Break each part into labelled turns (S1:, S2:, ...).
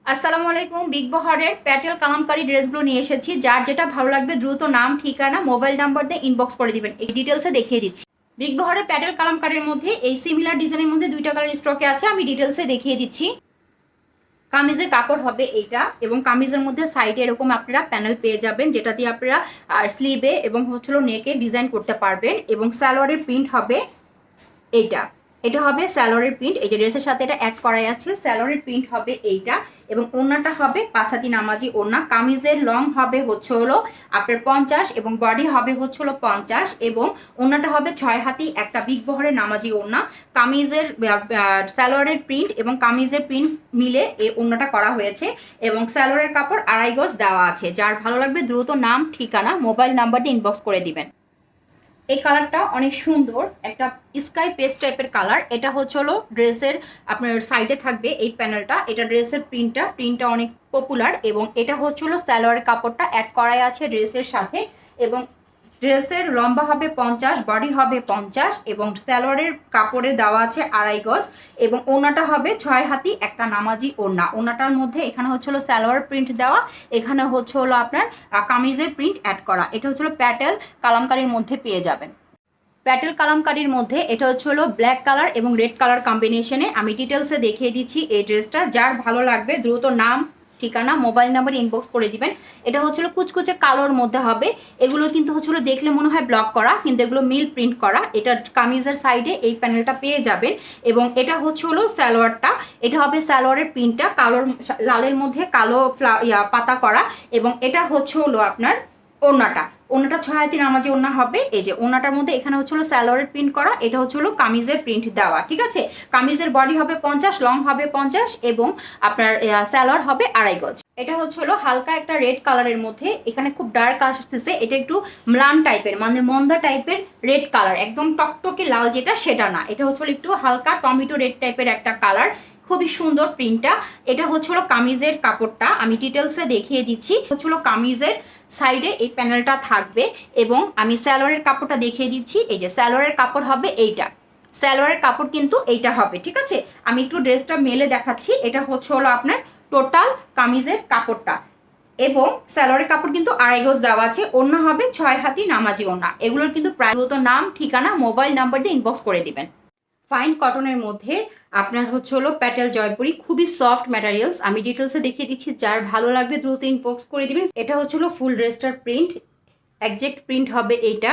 S1: আসসালামু আলাইকুম। বিগ বহরের প্যাটেল কালামকারী ড্রেসগুলো নিয়ে এসেছি। যার যেটা ভালো লাগবে দ্রুত নাম, ঠিকানা, মোবাইল নাম্বার দিয়ে ইনবক্স করে দিবেন। এই ডিটেলসে দেখিয়ে দিচ্ছি। বিগ বহরের প্যাটেল কালামকারীর মধ্যে এই সিমিলার ডিজাইনের মধ্যে দুইটা কালার স্টকে আছে, আমি ডিটেলসে দেখিয়ে দিচ্ছি। কামিজের কাপড় হবে এইটা এবং কামিজের মধ্যে সাইডে এরকম আপনারা প্যানেল পেয়ে যাবেন, যেটা দিয়ে আপনারা স্লিভে এবং হচ্ছিল নেকে ডিজাইন করতে পারবেন। এবং সালোয়ারের প্রিন্ট হবে এইটা। এটা হবে স্যালোয়ারের প্রিন্ট। এই যে ড্রেসের সাথে এটা অ্যাড করাই আছে। স্যালোয়ারের প্রিন্ট হবে এইটা এবং ওড়নাটা হবে 5 হাতি নামাজি ওড়না। কামিজের লং হবে হচ্ছে হলো আপনার 50 এবং বডি হবে হচ্ছে হলো 50 এবং ওড়নাটা হবে 6 হাতি একটা বিগ বহরের নামাজি ওড়না। কামিজের স্যালোয়ারের প্রিন্ট এবং কামিজের প্রিন্ট মিলে এই ওড়নাটা করা হয়েছে এবং স্যালোয়ারের কাপড় 2.5 গজ দেওয়া আছে। যার ভালো লাগবে দ্রুত নাম, ঠিকানা, মোবাইল নাম্বার দিয়ে ইনবক্স করে দিবেন। এই কালারটা অনেক সুন্দর, একটা স্কাই পেস্ট টাইপের কালার। এটা হচ্ছে হলো ড্রেসের আপনার সাইডে থাকবে এই প্যানেলটা। এটা ড্রেসের প্রিন্টটা অনেক পপুলার এবং এটা হচ্ছে হলো সালোয়ারের কাপড়টা অ্যাড করাই আছে ড্রেসের সাথে। এবং ড্রেসের লম্বা হবে 50, বডি হবে 50 এবং সালোয়ারের কাপড়ের দেওয়া আছে 2.5 গজ এবং ওড়নাটা হবে 6 হাতি একটা নামাজি ওড়না। ওড়নাটার মধ্যে এখানে হচ্ছে হলো সালোয়ার প্রিন্ট দেওয়া, এখানে হচ্ছে হলো আপনার কামিজের প্রিন্ট অ্যাড করা। এটা হচ্ছে হলো প্যাটেল কালামকারীর মধ্যে পেয়ে যাবেন। প্যাটেল কালামকারীর মধ্যে এটা হচ্ছে হলো ব্ল্যাক কালার এবং রেড কালার কম্বিনেশনে। আমি ডিটেলসে দেখিয়ে দিচ্ছি এই ড্রেসটা। যার ভালো লাগবে দ্রুত নাম, ঠিকানা, মোবাইল নাম্বার ইনবক্স করে দিবেন। এটা হচ্ছিল কুচকুচে কালোর মধ্যে হবে। এগুলো কিন্তু হচ্ছিল দেখলে মনে হয় ব্লক করা, কিন্তু এগুলো মিল প্রিন্ট করা। এটা কামিজের সাইডে এই প্যানেলটা পেয়ে যাবেন এবং এটা হচ্ছে হলো সালোয়ারটা। এটা হবে সালোয়ারের প্রিন্টটা কালোর লালের মধ্যে কালো পাতা করা এবং এটা হচ্ছে হলো আপনার ওড়নাটা 6 হাতি নামাজি ওড়না হবে। এই যে ওড়নাটার মধ্যে এখানে হচ্ছে হলো সালোয়ারের প্রিন্ট করা, এটা হচ্ছে হলো কামিজের প্রিন্ট দেওয়া। ঠিক আছে, কামিজের বডি হবে 50, লং হবে 50 এবং আপনার সালোয়ার হবে 2.5 গজ। এটা হচ্ছে হলো হালকা একটা রেড কালারের মধ্যে, এখানে খুব ডার্ক আসতেছে। এটা একটু ম্লান টাইপের, মানে মন্দা টাইপের রেড কালার, একদম টকটকে লাল যেটা সেটা না। এটা হচ্ছে একটু হালকা টমেটো রেড টাইপের একটা কালার। খুবই সুন্দর প্রিন্টটা। এটা হচ্ছে হলো কামিজের কাপড়টা, আমি ডিটেলসে দেখিয়ে দিচ্ছি। হচ্ছে হলো কামিজের সাইডে এই প্যানেলটা থাকবে এবং আমি সালোয়ারের কাপড়টা দেখিয়ে দিচ্ছি। এই যে সালোয়ারের কাপড় হবে এইটা, সালোয়ারের কাপড় কিন্তু এইটা হবে। ঠিক আছে, আমি একটু ড্রেসটা মেলে দেখাচ্ছি। এটা হচ্ছে হলো আপনার টোটাল কামিজের কাপড়টা এবং সালোয়ারের কাপড় কিন্তু 2.5 গজ দেওয়া আছে। ওড়না হবে 6 হাতি নামাজি ওড়না। এগুলোর কিন্তু প্রায় নাম, ঠিকানা, মোবাইল নাম্বার দিয়ে ইনবক্স করে দিবেন। ফাইন কটনের মধ্যে আপনার হচ্ছে হলো প্যাটেল জয়পুরি, খুবই সফট ম্যাটেরিয়ালস। আমি ডিটেলসে দেখিয়ে দিচ্ছি, যার ভালো লাগবে দ্রুত ইনবক্স করে দিবেন। এটা হচ্ছে হলো ফুল ড্রেসটার প্রিন্ট, একজ্যাক্ট প্রিন্ট হবে এইটা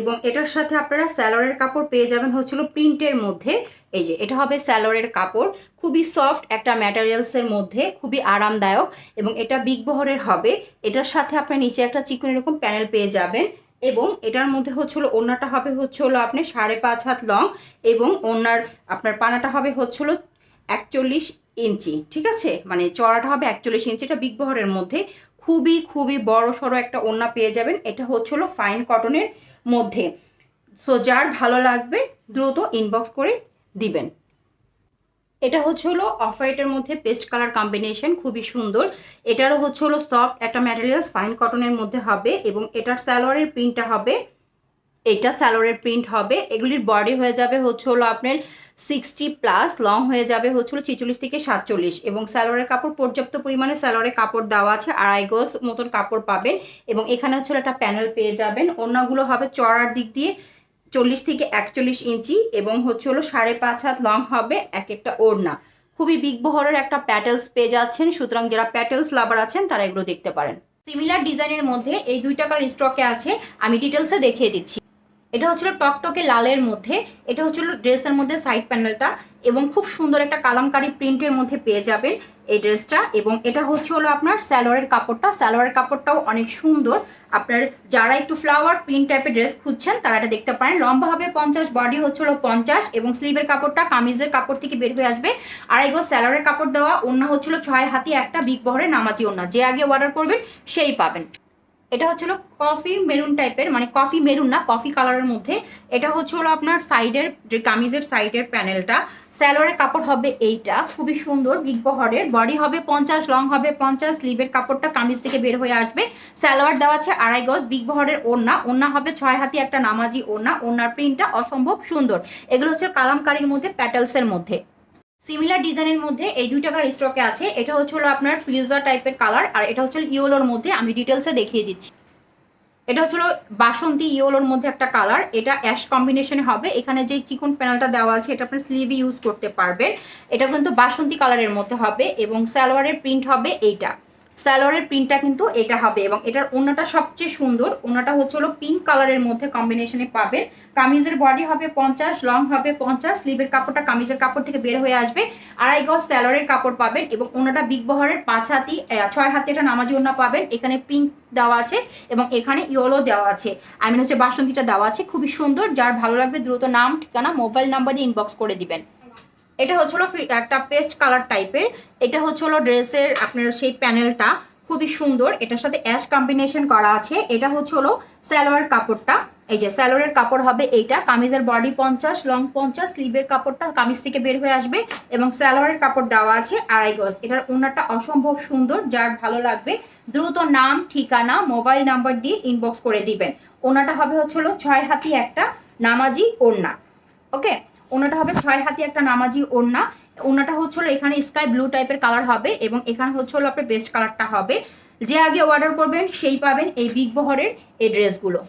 S1: এবং এটার সাথে আপনারা সালোয়ারের কাপড় পেয়ে যাবেন হচ্ছিল প্রিন্টের মধ্যে। এই যে এটা হবে সালোয়ারের কাপড়, খুবই সফট একটা ম্যাটেরিয়ালসের মধ্যে, খুবই আরামদায়ক এবং এটা বিগ বহরের হবে। এটার সাথে আপনার নিচে একটা চিকন এরকম প্যানেল পেয়ে যাবেন এবং এটার মধ্যে হচ্ছিল ওড়নাটা হবে হচ্ছে হলো আপনি 5.5 হাত লং এবং ওড়নার আপনার পানাটা হবে হচ্ছে হলো 41 ইঞ্চি। ঠিক আছে, মানে চড়াটা হবে 41 ইঞ্চি। এটা বিগ বহরের মধ্যে খুবই খুবই বড় সড়ো একটা ওড়না পেয়ে যাবেন। এটা হচ্ছে হলো ফাইন কটনের মধ্যে। সো যার ভালো লাগবে দ্রুত ইনবক্স করে দিবেন। এটা হচ্ছে হলো অফ হোয়াইটের মধ্যে পেস্ট কালার কম্বিনেশন, খুবই সুন্দর। এটারও হচ্ছে হলো সফট একটা ম্যাটেরিয়ালস, ফাইন কটনের মধ্যে হবে এবং এটার সালোয়ারের প্রিন্টটা হবে এটা, সালোয়ারের প্রিন্ট হবে। এগুলির বডি হয়ে যাবে হচ্ছে হলো আপনার 60+, লং হয়ে যাবে হচ্ছে হলো 46 থেকে 47 এবং সালোয়ারের কাপড় পর্যাপ্ত পরিমাণে সালোয়ারের কাপড় দেওয়া আছে, 2.5 গজ মতন কাপড় পাবেন এবং এখানে হচ্ছে একটা প্যানেল পেয়ে যাবেন। ওড়নাগুলো হবে চড়ার দিক দিয়ে 40 থেকে 41 ইঞ্চি এবং হচ্ছে হলো 5.5 হাত লং হবে এক একটা ওড়না। খুবই বিগ বহরের একটা প্যাটেলস পেয়ে যাচ্ছেন, সুতরাং যারা প্যাটেলস লাভার আছেন তারা এগুলো দেখতে পারেন। সিমিলার ডিজাইনের মধ্যে এই 2 টাকার স্টকে আছে, আমি ডিটেলসে দেখিয়ে দিচ্ছি। এটা হচ্ছিল টকটকে লালের মধ্যে, এটা হচ্ছিল ড্রেসের মধ্যে সাইড প্যানেলটা এবং খুব সুন্দর একটা কালামকারী প্রিন্টের মধ্যে পেয়ে যাবেন এই ড্রেসটা এবং এটা হচ্ছে হলো আপনার সালোয়ারের কাপড়টা। সালোয়ারের কাপড়টাও অনেক সুন্দর। আপনার যারা একটু ফ্লাওয়ার প্রিন্ট টাইপের ড্রেস খুঁজছেন তারা এটা দেখতে পারেন। লম্বা হবে 50, বডি হচ্ছে হলো 50 এবং স্লিভের কাপড়টা কামিজের কাপড় থেকে বের হয়ে আসবে। 2.5 গজ সালোয়ারের কাপড় দেওয়া, ওড়না হচ্ছিল 6 হাতি একটা বিগ বহরের নামাজি ওড়না। যে আগে অর্ডার করবেন সেই পাবেন। এটা হচ্ছে হলো কফি মেরুন টাইপের, মানে কফি মেরুন না, কফি কালারের মধ্যে। এটা হচ্ছে হলো আপনার সাইডের যে কামিজের সাইডের প্যানেলটা। সালোয়ারের কাপড় হবে এইটা, খুবই সুন্দর বিগ বহরের। বডি হবে 50, লং হবে 50, স্লিভের কাপড়টা কামিজ থেকে বের হয়ে আসবে। সালোয়ার দেওয়া আছে 2.5 গজ। বিগ বহরের ওড়না হবে 6 হাতি একটা নামাজি ওড়না। ওড়নার প্রিন্টটা অসম্ভব সুন্দর। এগুলো হচ্ছে কালামকারীর মধ্যে, প্যাটেলসের মধ্যে। সিমিলার ডিজাইনের মধ্যে এই 2 টাকার স্টকে আছে। এটা হচ্ছে হলো আপনার ফিরোজা টাইপের কালার, আর এটা হচ্ছে ইয়েলোর মধ্যে। আমি ডিটেলসে দেখিয়ে দিচ্ছি। এটা হচ্ছে বাসন্তী ইয়েলোর মধ্যে একটা কালার, এটা অ্যাশ কম্বিনেশনে হবে। এখানে যে চিকন প্যানেলটা দেওয়া আছে এটা আপনার স্লিভে ইউজ করতে পারবেন। এটা কিন্তু বাসন্তী কালারের মধ্যে হবে এবং সালোয়ারের প্রিন্ট হবে এইটা। সালোয়ারের প্রিন্টটা কিন্তু এটা হবে এবং এটার ওড়নাটা সবচেয়ে সুন্দর। ওড়নাটা হচ্ছে পিঙ্ক কালারের মধ্যে কম্বিনেশনে পাবেন। কামিজের বডি হবে 50, লং হবে 50, স্লিভের কাপড়টা কামিজের কাপড় থেকে বের হয়ে আসবে। 2.5 গজ সালোয়ারের কাপড় পাবেন এবং ওড়নাটা বিগ বহরের 5 হাতি 6 হাতে এটা নামাজি ওড়না পাবেন। এখানে পিঙ্ক দেওয়া আছে এবং এখানে ইয়েলো দেওয়া আছে, আই মিন হচ্ছে বাসন্তীটা দেওয়া আছে। খুবই সুন্দর। যার ভালো লাগবে দ্রুত নাম, ঠিকানা, মোবাইল নাম্বার দিয়ে ইনবক্স করে দিবেন। এটা হচ্ছে একটা পেস্ট কালার টাইপের। এটা হচ্ছে ড্রেসের আপনার সেই প্যানেলটা খুবই সুন্দর। এটার সাথে অ্যাশ কম্বিনেশন করা আছে। এটা হচ্ছে সালোয়ার কাপড়টা, এই যে সালোয়ারের কাপড় হবে এইটা। কামিজের বডি 50, লং 50, স্লিভের কাপড়টা কামিজ থেকে বের হয়ে আসবে এবং সালোয়ারের কাপড় দেওয়া আছে 2.5 গজ। এটার ওড়নাটা অসম্ভব সুন্দর। যার ভালো লাগবে দ্রুত নাম, ঠিকানা, মোবাইল নাম্বার দিয়ে ইনবক্স করে দিবেন। ওড়নাটা হবে হচ্ছে 6 হাতি একটা নামাজি ওড়না। ওকে, ওড়নাটা হবে 6 হাতি একটা নামাজি ওড়না। ওড়নাটা হচ্ছে এখানে স্কাই ব্লু টাইপের কালার হবে এবং এখানে হচ্ছে আপনার বেস্ট কালারটা হবে। যে আগে অর্ডার করবেন সেই পাবেন এই বিগ বহরের এই ড্রেসগুলো।